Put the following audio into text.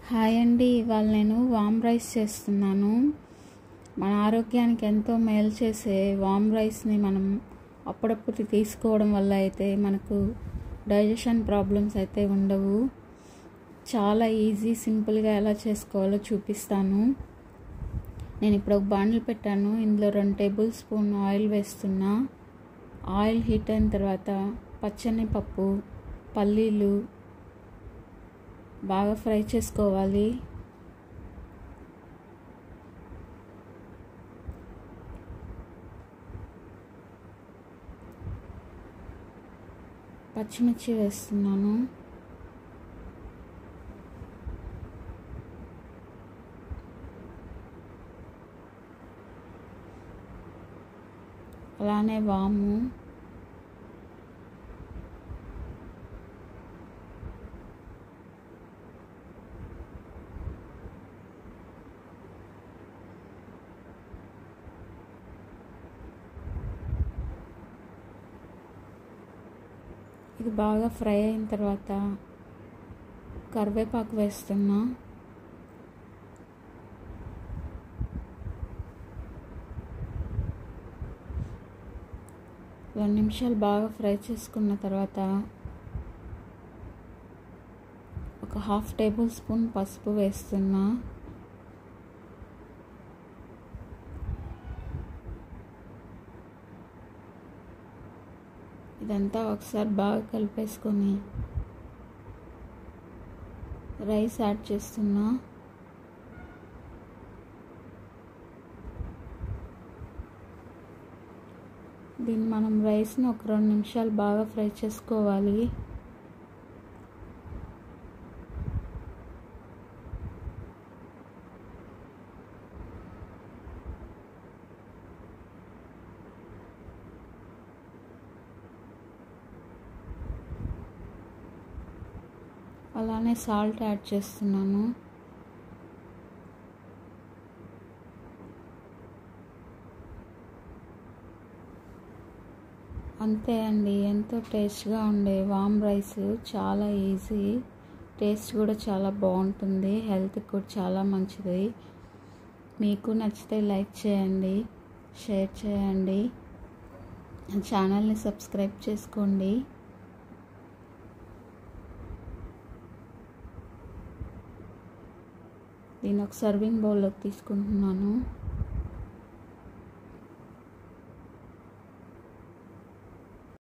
Hi అండి, ఇవాళ నేను వామ్ రైస్ చేస్తున్నాను. మన ఆరోగ్యానికి ఎంతో మేలు చేసే వామ్ రైస్ని మనం అప్పుడప్పుడు తీసుకోవడం వల్ల అయితే మనకు డైజెషన్ ప్రాబ్లమ్స్ అయితే ఉండవు. చాలా ఈజీ, సింపుల్గా ఎలా చేసుకోవాలో చూపిస్తాను. నేను ఇప్పుడు ఒక బాండిల్ పెట్టాను. ఇందులో 2 టేబుల్ స్పూన్ ఆయిల్ వేస్తున్నా. ఆయిల్ హీట్ అయిన తర్వాత పచ్చనిపప్పు, పల్లీలు బాగా ఫ్రై చేసుకోవాలి. పచ్చిమిర్చి వేస్తున్నాను. అలానే వాము, ఇది బాగా ఫ్రై అయిన తర్వాత కరివేపాకు వేస్తున్నా. రెండు నిమిషాలు బాగా ఫ్రై చేసుకున్న తర్వాత ఒక 1/2 టేబుల్ స్పూన్ పసుపు వేస్తున్నా. ఇదంతా ఒకసారి బాగా కలిపేసుకొని రైస్ యాడ్ చేస్తున్నా. దీన్ని మనం రైస్ని ఒక 2 నిమిషాలు బాగా ఫ్రై చేసుకోవాలి. అలానే సాల్ట్ యాడ్ చేస్తున్నాను. అంతే అండి, ఎంతో టేస్ట్గా ఉండే వామ్ రైస్. చాలా ఈజీ, టేస్ట్ కూడా చాలా బాగుంటుంది, హెల్త్కి కూడా చాలా మంచిది. మీకు నచ్చితే లైక్ చేయండి, షేర్ చేయండి, ఛానల్ని సబ్స్క్రైబ్ చేసుకోండి. దీన్ని ఒక సర్వింగ్ బౌల్లోకి తీసుకుంటున్నాను.